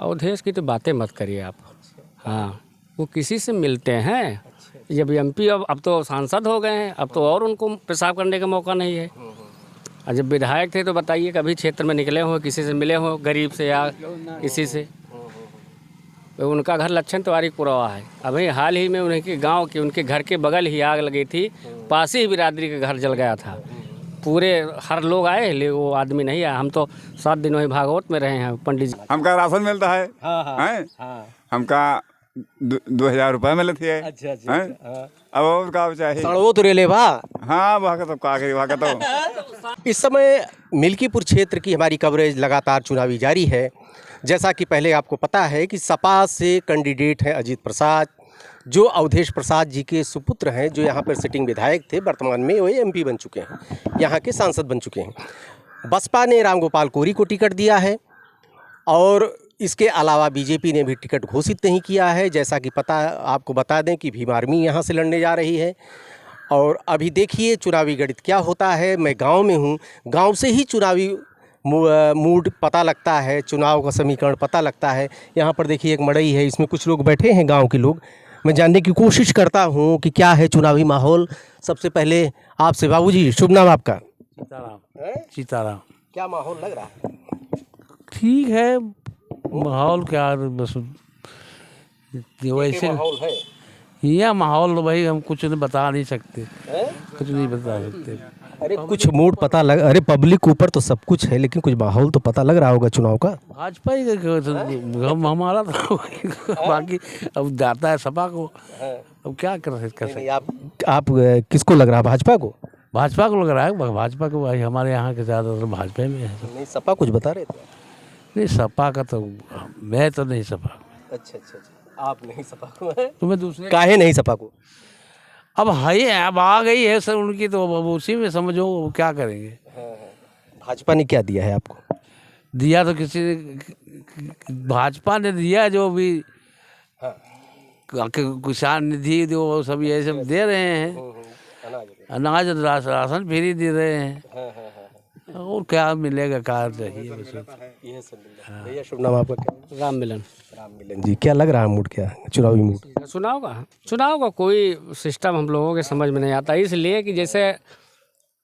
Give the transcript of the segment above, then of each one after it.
अवधेश की तो बातें मत करिए आप। हाँ, वो किसी से मिलते हैं। जब एमपी अब तो सांसद हो गए हैं, अब तो और उनको पेशाब करने का मौका नहीं है। और जब विधायक थे तो बताइए कभी क्षेत्र में निकले हो, किसी से मिले हो, गरीब से या किसी से? तो उनका घर लक्षण तिवारी कुरवा है। अभी हाल ही में उनके गांव की, उनके घर के बगल ही आग लगी थी, पास ही बिरादरी का घर जल गया था। पूरे हर लोग आए लेकिन वो आदमी नहीं आया। हम तो 7 दिन वही भागवत में रहे हैं पंडित जी। हमका राशन मिलता है। हाँ। हमका 2000 रुपये मिले थे। अच्छा। अब और का चाहिए? सड़वो तो रेले बा। हाँ, वहाँ का तो का करी, वहाँ का तो इस समय मिल्कीपुर क्षेत्र की हमारी कवरेज लगातार चुनावी जारी है। जैसा कि पहले आपको पता है कि सपा से कैंडिडेट हैं अजीत प्रसाद, जो अवधेश प्रसाद जी के सुपुत्र हैं, जो यहाँ पर सिटिंग विधायक थे, वर्तमान में वो एमपी बन चुके हैं, यहाँ के सांसद बन चुके हैं। बसपा ने रामगोपाल कोरी को टिकट दिया है और इसके अलावा बीजेपी ने भी टिकट घोषित नहीं किया है। जैसा कि आपको बता दें कि भीम आर्मी यहाँ से लड़ने जा रही है। और अभी देखिए चुनावी गणित क्या होता है। मैं गांव में हूँ, गांव से ही चुनावी मूड पता लगता है, चुनाव का समीकरण पता लगता है। यहाँ पर देखिए एक मड़ई है, इसमें कुछ लोग बैठे हैं गांव के लोग। मैं जानने की कोशिश करता हूँ कि क्या है चुनावी माहौल। सबसे पहले आपसे, बाबूजी शुभ नाम आपका? सीताराम। क्या माहौल लग रहा है? ठीक है, माहौल क्या, बस वैसे माहौल है यह माहौल तो भाई हम कुछ नहीं बता नहीं सकते, कुछ नहीं बता सकते। अरे कुछ मूड पता लग, अरे पब्लिक ऊपर तो सब कुछ है, लेकिन कुछ माहौल तो पता लग रहा होगा चुनाव का। भाजपा ही हम हमारा तो बाकी अब जाता है सपा को, अब क्या कर सकते। आप किसको लग रहा है? भाजपा को? भाजपा को लग रहा है, भाजपा को भाई हमारे यहाँ के ज़्यादातर भाजपा में है। नहीं, सपा कुछ बता रहे थे? नहीं, सपा का तो मैं तो नहीं सपा। अच्छा, आप नहीं सपा को हैं? तुम्हें दूसरे काहे नहीं सपा को? अब है, अब आ गई है सर उनकी, तो अब उसी में समझो क्या करेंगे। भाजपा ने क्या दिया है आपको? दिया तो किसी ने, भाजपा ने दिया जो भी किसान निधि जो वो सब ये सब दे रहे हैं, अनाज राशन फ्री दे रहे हैं, और क्या मिलेगा, कार चाहिए बस। ये सब भैया शुभ नाम आपका क्या? राम मिलन। राम मिलन जी, क्या लग रहा है मूड, क्या चुनावी मूड? चुनाव का कोई सिस्टम हम लोगों के समझ में नहीं आता, इसलिए कि जैसे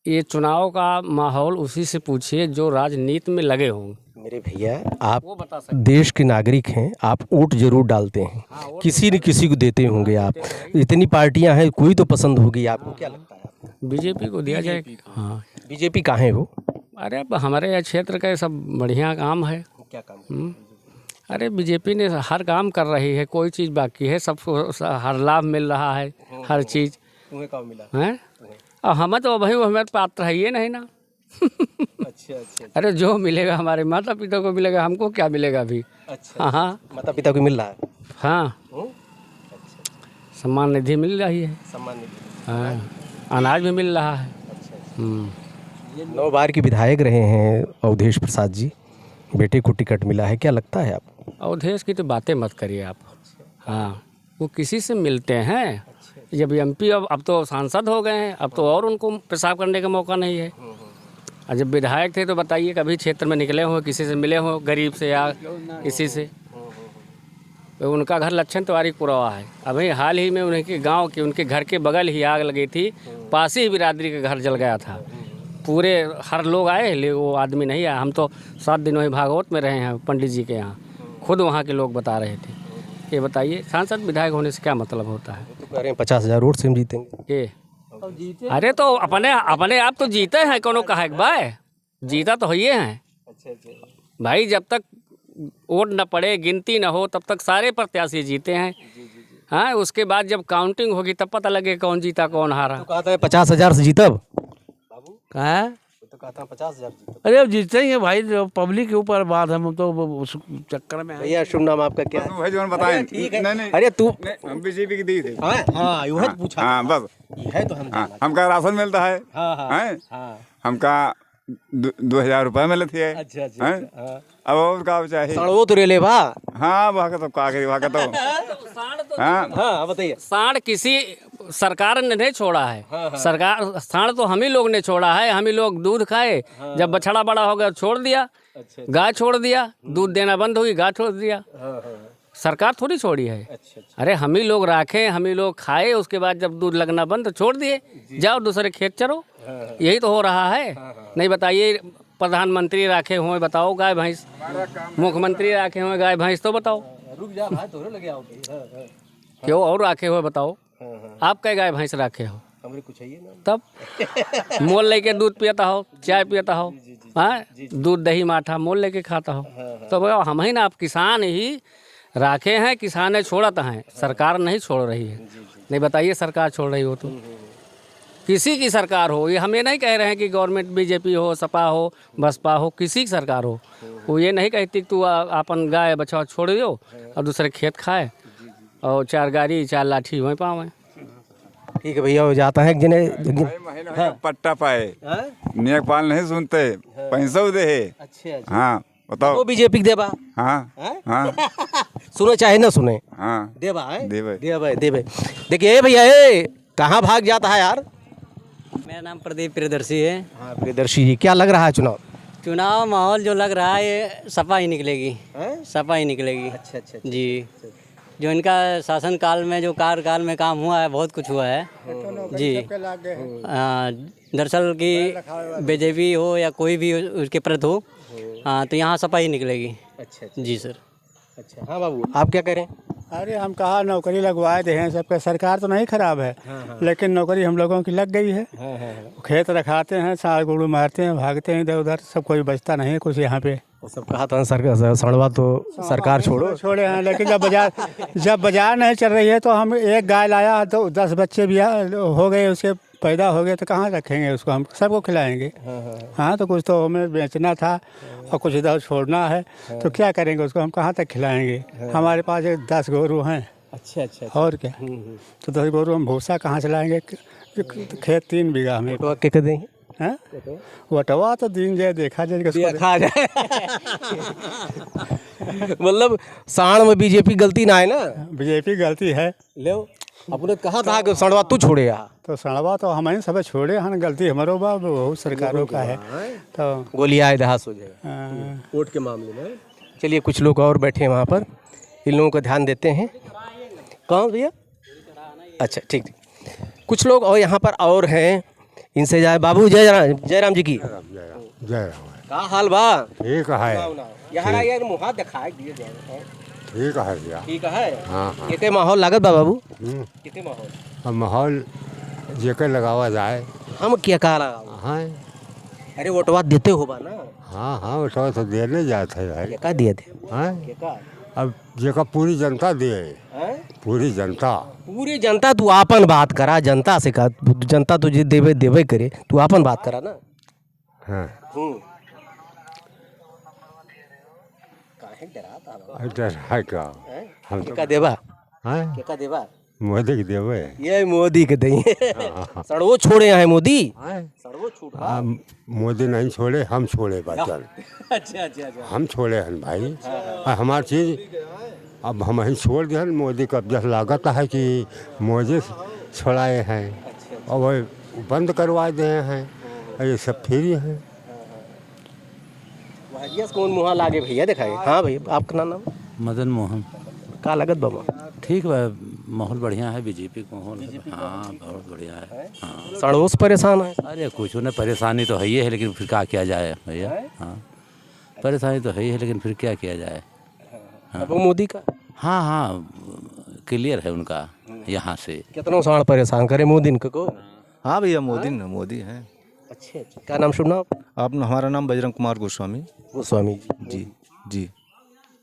ये चुनाव का माहौल उसी से पूछिए जो राजनीति में लगे हों। मेरे भैया, आप देश के नागरिक हैं, आप वोट जरूर डालते हैं। किसी न किसी को देते होंगे आप। इतनी पार्टियां हैं, कोई तो पसंद होगी आपको, क्या लगता है? बीजेपी को दिया जाए। हाँ, बीजेपी कहाँ है वो? अरे अब हमारे क्षेत्र का सब बढ़िया काम है। क्या काम? अरे बीजेपी ने हर काम कर रही है, कोई चीज़ बाकी है, सबको हर लाभ मिल रहा है, हर चीज़। तुम्हें कहाँ मिला हैं? और हमें तो भाई हमें पात्र है ये नहीं ना। अच्छा। अरे जो मिलेगा हमारे माता पिता को मिलेगा, हमको क्या मिलेगा अभी? अच्छा। हाँ, माता पिता को मिल रहा है? हाँ, सम्मान निधि मिल रही है। सम्मान निधि? हाँ, अनाज भी मिल रहा है। 9 बार के विधायक रहे हैं अवधेश प्रसाद जी, बेटे को टिकट मिला है, क्या लगता है आपको? अवधेश की तो बातें मत करिए आप। हाँ, वो किसी से मिलते हैं। जब एमपी अब तो सांसद हो गए हैं, अब तो और उनको पेशाब करने का मौका नहीं है। और जब विधायक थे तो बताइए कभी क्षेत्र में निकले हो, किसी से मिले हो, गरीब से या किसी से? तो उनका घर लक्षण तिवारी कुरवा है। अभी हाल ही में उनके गांव की, उनके घर के बगल ही आग लगी थी, पास ही बिरादरी का घर जल गया था। पूरे हर लोग आए लेकिन वो आदमी नहीं आया। हम तो 7 दिन वही भागवत में रहे हैं पंडित जी के यहाँ, खुद वहाँ के लोग बता रहे थे। ये बताइए सांसद विधायक होने से क्या मतलब होता है? तो कह रहे हैं 50,000 वोट से हम जीतेंगे। ये अरे तो अपने आप तो जीते हैं, कोनो कहा भाई जीता तो ये हैं भाई। जब तक वोट न पड़े, गिनती न हो, तब तक सारे प्रत्याशी जीते हैं। हाँ, उसके बाद जब काउंटिंग होगी तब पता लगे कौन जीता कौन हारा। तो कहता है 50,000 से जीता। कहाँ? तो कहता है 50,000 जीता। अरे अब जीते ही हैं भाई, पब्लिक के ऊपर बात है, हम तो उस चक्कर में। भैया शुभ नाम आपका क्या है? भाई जो बताएं। ठीक है। नहीं, अरे तू हम बीजेपी की दी थे। हाँ, यू है पूछा। हाँ, बस है तो हम हमका राशन मिलता है। हाँ। हमका 2000 रुपये मिले थे। अच्छा। अब और का चाहिए? सड़वो तो रेले बा। हाँ, वहाँ का तो का करी, वहाँ का तो हाँ, बताइए। सांड किसी सरकार ने नहीं छोड़ा है। सरकार सांड तो हम ही लोग ने छोड़ा है। हम ही लोग दूध खाए, जब बछड़ा बड़ा हो गया छोड़ दिया। अच्छा गाय छोड़ दिया, दूध देना बंद हुई, गाय छोड़ दिया। सरकार थोड़ी छोड़ी है। अच्छा अरे हम ही लोग राखे, हम ही लोग खाए, उसके बाद जब दूध लगना बंद तो छोड़ दिए, जाओ दूसरे खेत चरो। यही तो हो रहा है। नहीं बताइए, प्रधानमंत्री राखे हुए बताओ गाय भैंस, मुख्यमंत्री राखे हुए गाय भैंस, तो बताओ रुक जा भाई, तोरे लगे आओ क्यों और राखे हुए बताओ। आप क्या गाय भैंस राखे हो? हमरे कुछ है ना। तब मोल लेके दूध पियता हो, चाय पियता हो, हाँ, दूध दही माठा मोल लेके खाता हो। तो बताओ, हम ही ना, आप किसान ही राखे हैं, किसान है छोड़त हैं, सरकार नहीं छोड़ रही है। नहीं बताइए सरकार छोड़ रही हो तो किसी की सरकार हो, ये हम ये नहीं कह रहे हैं कि गवर्नमेंट बीजेपी हो, सपा हो, बसपा हो, किसी की सरकार हो, वो ये नहीं कहती कि तू अपन गाय बछवा छोड़ दो और दूसरे खेत खाए और 4 गाड़ी 4 लाठी वहीं पावे। ठीक है भैया, हो जाता है जिन्हें महीना का पट्टा पाए, नेकपाल नहीं सुनते, पैसा दे। अच्छा हाँ बताओ। वो बीजेपी के देबा, हाँ हाँ सुने चाहे ना सुने, हाँ देबा है, देबे। देबे। देखिए भैया, ए कहाँ भाग जाता है यार? मेरा नाम प्रदीप प्रियदर्शी है। हाँ प्रियदर्शी जी, क्या लग रहा है चुनाव? चुनाव माहौल जो लग रहा है ये सपा ही निकलेगी, सपा ही निकलेगी। अच्छा जी, जो इनका शासन काल में, जो कार्यकाल में काम हुआ है, बहुत कुछ हुआ है जी। दरअसल की बीजेपी हो या कोई भी उसके प्रति हो, हाँ, तो यहाँ सपा ही निकलेगी। अच्छा जी सर। अच्छा, हाँ बाबू, आप क्या करें? अरे हम कहा नौकरी लगवाए थे हैं सबके, सरकार तो नहीं खराब है, लेकिन नौकरी हम लोगों की लग गई है। खेत रखाते हैं, साग गुड़ू मारते हैं, भागते हैं इधर उधर, सब कोई बचता नहीं है कुछ यहाँ पे। वो सब कहा था सरकार सड़वा तो सरकार छोड़ो छोड़े हैं, लेकिन जब बाजार नहीं चल रही है तो हम एक गाय लाया तो 10 बच्चे भी हो गए, उसके पैदा हो गए, तो कहाँ रखेंगे उसको, हम सबको खिलाएंगे। हाँ, तो कुछ तो हमें बेचना था और कुछ इधर छोड़ना है, तो क्या करेंगे उसको, हम कहाँ तक खिलाएंगे। हमारे पास 10 गोरू हैं। अच्छा। और क्या, तो 10 गोरू हम भूसा कहाँ से लाएंगे। खेत 3 बीघा में क्या देंगे? हैं, वटवा तो दिन जाए देखा जाए, खा जाए। मतलब साण में बीजेपी गलती ना है ना, बीजेपी गलती है। ले अपने कहा था कि सड़वा तू छोड़े यार, तो सड़वा तो हमें सब छोड़े हैं, गलती हमारो बा, बहुत सरकारों का है। तो गोली आए दहास हो जाएगा वोट के मामले में। चलिए, कुछ लोग और बैठे हैं वहाँ पर, इन लोगों का ध्यान देते हैं। कौन भैया? अच्छा, ठीक। कुछ लोग और यहाँ पर और हैं, इनसे जाए। बाबू जयराम जी की जय का हाल बा? ठीक है, यहाँ आइए, मुँह दिखाए दिए ठीक है भैया। ठीक है। हाँ हाँ। कितने माहौल लागत बा बाबू? कितने माहौल? अब माहौल जेकर लगावा जाए। हम क्या कहा लगा? हाँ अरे वोटवा देते हो बा ना? हाँ हाँ, वो तो देने जाते है भाई। क्या दिए थे? हाँ, क्या? अब जेकर पूरी जनता दे, पूरी जनता। पूरी जनता, तू आपन बात करा, जनता से कहा, जनता तुझे देवे करे, तू आपन बात करा ना। हाँ, डर है क्या? हम तो क्या देवा? हाँ, क्या देवा? मोदी के देवे। ये मोदी के देंगे। सड़वो छोड़े हैं मोदी। सड़वो छूट। मोदी नहीं छोड़े, हम छोड़े बच्चन। अच्छा। हम छोड़े हैं भाई, हमारी चीज़ अब हम ही छोड़ दिया। मोदी का जैसे लागत है कि मोदी छोड़ाए हैं और वो बंद करवा दिए हैं, ये सब फ्री है। कौन मुँह लागे भैया दिखाए? हाँ भैया, आपका नाम? मदन मोहन। का लागत बाबा? ठीक है, माहौल बढ़िया है, बीजेपी का माहौल है। हाँ, बहुत बढ़िया है। हाँ, सड़वों से परेशान है? अरे कुछ ना, परेशानी तो है ही है, लेकिन फिर क्या किया जाए भैया। हाँ, परेशानी तो है ही है, लेकिन फिर क्या किया जाए। अब मोदी का? हाँ, क्लियर है उनका यहाँ से। कितना साण परेशान करे मोदी को? हाँ भैया, मोदी हैं। अच्छा, क्या नाम सुनना आप? हमारा नाम बजरंग कुमार गोस्वामी जी।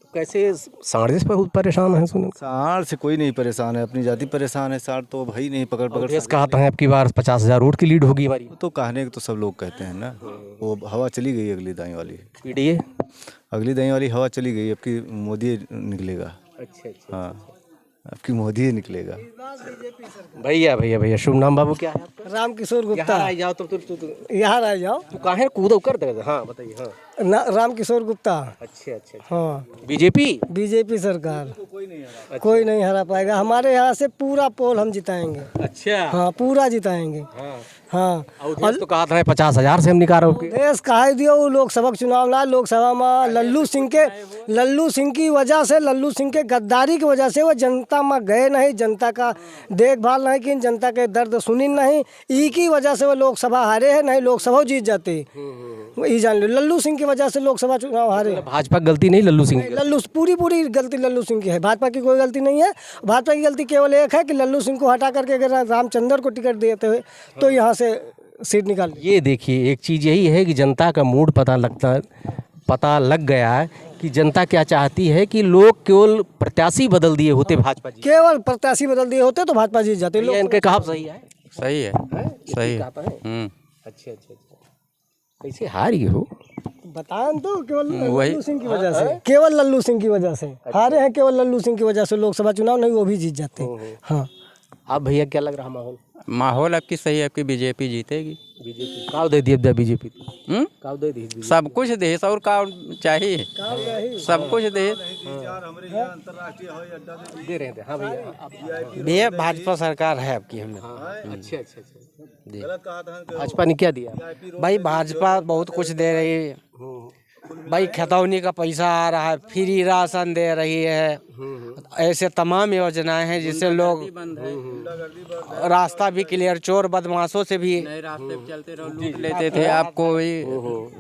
तो कैसे साढ़ से बहुत परेशान है? सुन, साढ़ से कोई नहीं परेशान है, अपनी जाति परेशान है। साढ़ तो भाई नहीं पकड़ कहता है आपकी बार 50,000 वोट की लीड होगी हमारी। तो कहने के तो सब लोग कहते हैं ना, वो हवा चली गई अगली दाई वाली। पीडीए अगली दाई वाली हवा चली गई, अब की मोदी निकलेगा। अच्छा। हाँ, अब की मोदी ही निकलेगा। भैया शुभ नाम बाबू क्या है? राम किशोर गुप्ता। यहाँ आ जाओ तो यहाँ आ जाओ। तू काहे कूद कर दे? हाँ बताइए। हाँ, राम किशोर गुप्ता। अच्छा। हाँ, बीजेपी सरकार कोई नहीं हरा पाएगा। हमारे यहाँ से पूरा पोल हम जिताएंगे। अच्छा। हाँ, पूरा जिताएंगे। हाँ अवधेश तो कहा था 50,000 से हम निकालोगे। देश कहा दियो वो लोकसभा चुनाव ना, लोकसभा में लल्लू सिंह की वजह से, लल्लू सिंह के गद्दारी की वजह से वो जनता में गए नहीं, जनता का देखभाल नहीं की, जनता के दर्द सुनी नहीं, ई की वजह से वो लोकसभा हारे है, नहीं लोकसभा जीत जाते। ये जान लो लल्लू सिंह की वजह से लोकसभा चुनाव हारे। भाजपा की गलती नहीं, लल्लू सिंह की। लल्लू पूरी गलती लल्लू सिंह की है, भाजपा की कोई गलती नहीं है। भाजपा की गलती केवल एक है कि लल्लू सिंह को हटा करके अगर रामचंद्र को टिकट देते हुए तो यहाँ से सीट निकाल। ये देखिए एक चीज़ यही है कि जनता का मूड पता लग गया है कि जनता क्या चाहती है कि लोग केवल प्रत्याशी बदल दिए होते भाजपा जी, केवल प्रत्याशी बदल दिए होते तो भाजपा जीत जाते। ये इनके कहा सही है। सही है, सही है। अच्छा कैसे हार गए हो? बताएं तो केवल लल्लू सिंह की वजह से, केवल लल्लू सिंह की वजह से हारे हैं, केवल लल्लू सिंह की वजह से लोकसभा चुनाव नहीं वो भी जीत जाते। हाँ आप भैया क्या लग रहा माहौल? माहौल आपकी सही है, आपकी बीजेपी जीतेगी। बीजेपी काव दे दिए बीजेपी काव दे दी, सब कुछ देश और का चाहिए, सब कुछ देश दे रहे थे। हाँ भैया भैया भाजपा सरकार है आपकी हमें। अच्छा भाजपा ने क्या दिया? भाई भाजपा बहुत कुछ दे रही है भाई, खतौनी का पैसा आ रहा है, फ्री राशन दे रही है, ऐसे तमाम योजनाएं हैं जिससे लोग रास्ता भी क्लियर, चोर बदमाशों से भी नए रास्ते पे चलते रहो, लूट लेते थे, आपको कोई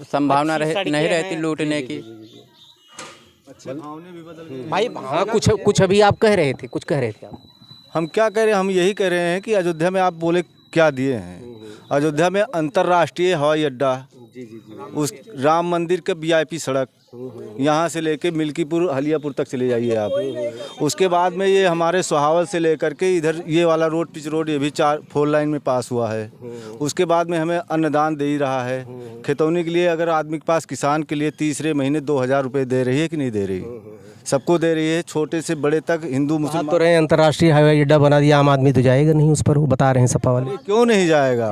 संभावना नहीं रहती लूटने की। भाई हाँ कुछ अभी आप कह रहे थे, कुछ कह रहे थे आप। हम क्या कह रहे हैं, हम यही कह रहे हैं कि अयोध्या में आप बोले क्या दिए हैं। अयोध्या में अंतर्राष्ट्रीय हवाई अड्डा, उस राम मंदिर के वीआईपी सड़क, यहाँ से लेके मिल्कीपुर हलियापुर तक चले जाइए आप। उसके बाद में ये हमारे सुहावल से लेकर के इधर ये वाला रोड, पिच रोड, ये भी 4 लाइन में पास हुआ है। उसके बाद में हमें अन्नदान दे ही रहा है। खेतौनी के लिए अगर आदमी के पास, किसान के लिए तीसरे महीने 2,000 रुपये दे रही है कि नहीं दे रही? सबको दे रही है, छोटे से बड़े तक, हिंदू मुसलमान। तो रहे अंतर्राष्ट्रीय हवाई अड्डा बना दिया, आम आदमी तो जाएगा नहीं उस पर, वो बता रहे हैं सपा वाले। क्यों नहीं जाएगा,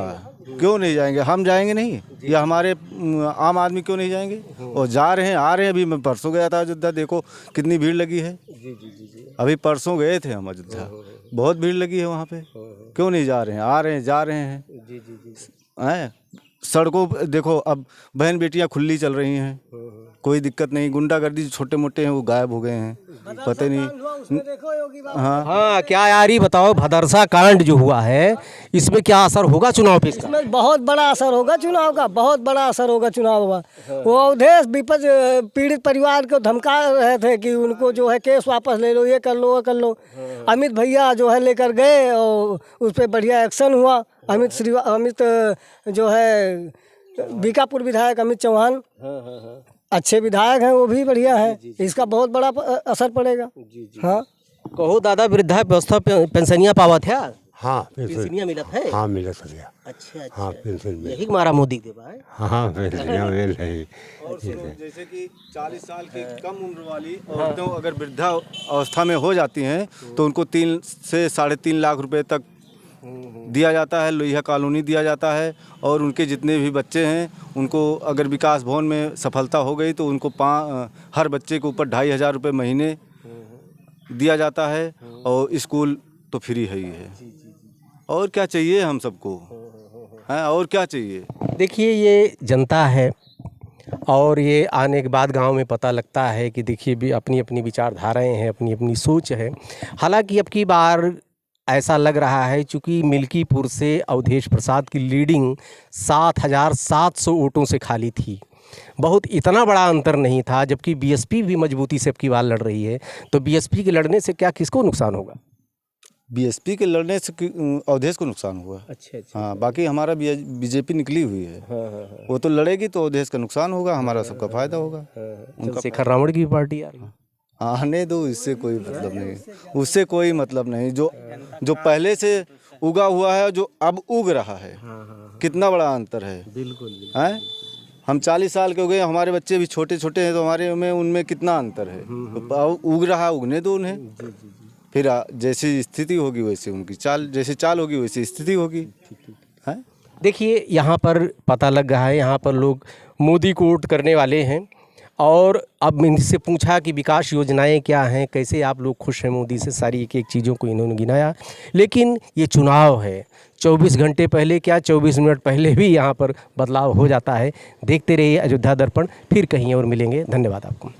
क्यों नहीं जाएंगे? हम जाएंगे नहीं या हमारे आम आदमी क्यों नहीं जाएंगे? और जा रहे हैं, आ रहे हैं। अभी मैं परसों गया था अयोध्या, देखो कितनी भीड़ लगी है। अभी परसों गए थे हम अयोध्या, बहुत भीड़ लगी है वहाँ पे। क्यों नहीं जा रहे हैं? आ रहे हैं, जा रहे हैं। सड़कों देखो, अब बहन बेटियाँ खुली चल रही हैं, कोई दिक्कत नहीं। गुंडागर्दी छोटे मोटे हैं वो गायब हो गए हैं, पता नहीं। हाँ क्या यार ही बताओ, भदरसा कांड जो हुआ है इसमें क्या असर होगा चुनाव पे? इसमें बहुत बड़ा असर होगा चुनाव का, बहुत बड़ा असर होगा चुनाव का। वो अवधेश विपक्ष पीड़ित परिवार को धमका रहे थे कि उनको जो है केस वापस ले लो, ये कर लो, वो कर लो। अमित भैया जो है लेकर गए और उस पर बढ़िया एक्शन हुआ। अमित जो है बीकापुर विधायक अमित चौहान अच्छे विधायक हैं, वो भी बढ़िया है। इसका बहुत बड़ा असर पड़ेगा। हाँ कहो दादा, वृद्धावस्था पेंशनिया पावा था? हाँ पेंशनिया मिलत है? हाँ मिलत है। अच्छा हाँ पेंशन मिल। यही मारा मोदी दे भाई। हाँ पेंशनिया मिल रही। और जैसे कि 40 साल की कम उम्र वाली औरतें अगर वृद्धा अवस्था में हो जाती हैं तो उनको 3 से 3.5 लाख रुपए तक दिया जाता है, लोहिया कॉलोनी दिया जाता है। और उनके जितने भी बच्चे हैं उनको अगर विकास भवन में सफलता हो गई तो उनको हर बच्चे के ऊपर 2,500 रुपये महीने दिया जाता है। और स्कूल तो फ्री है ही है। और क्या चाहिए हम सबको, हैं? और क्या चाहिए? देखिए ये जनता है और ये आने के बाद गांव में पता लगता है कि देखिए भी अपनी अपनी विचारधाराएं हैं, अपनी अपनी सोच है। हालांकि अब की बार ऐसा लग रहा है चूँकि मिल्कीपुर से अवधेश प्रसाद की लीडिंग 7,700 वोटों से खाली थी, बहुत इतना बड़ा अंतर नहीं था। जबकि बीएसपी भी मजबूती से अब की बार लड़ रही है, तो बीएसपी के लड़ने से क्या किसको नुकसान होगा? बीएसपी के लड़ने से अवधेश को नुकसान हुआ। अच्छा। हाँ, बाकी हमारा बीजेपी निकली हुई है। वो तो लड़ेगी तो अवधेश का नुकसान होगा, हमारा सबका फायदा होगा। चंद्रशेखर रावण की पार्टी आ रही है। आने दो, इससे कोई मतलब नहीं, उससे कोई मतलब नहीं। जो पहले से उगा हुआ है, जो अब उग रहा है, कितना बड़ा अंतर है। बिल्कुल है। हम 40 साल के हो गए, हमारे बच्चे भी छोटे छोटे हैं, तो हमारे में उनमें कितना अंतर है। उग रहा है, उगने दो उन्हें, फिर जैसी स्थिति होगी वैसे उनकी चाल, जैसे चाल होगी वैसी स्थिति होगी। है। देखिए यहाँ पर पता लग रहा है, यहाँ पर लोग मोदी को वोट करने वाले हैं और अब इनसे पूछा कि विकास योजनाएं क्या हैं, कैसे आप लोग खुश हैं मोदी से, सारी एक एक चीज़ों को इन्होंने गिनाया। लेकिन ये चुनाव है, 24 घंटे पहले क्या 24 मिनट पहले भी यहाँ पर बदलाव हो जाता है। देखते रहिए अयोध्या दर्पण, फिर कहीं और मिलेंगे। धन्यवाद आपको।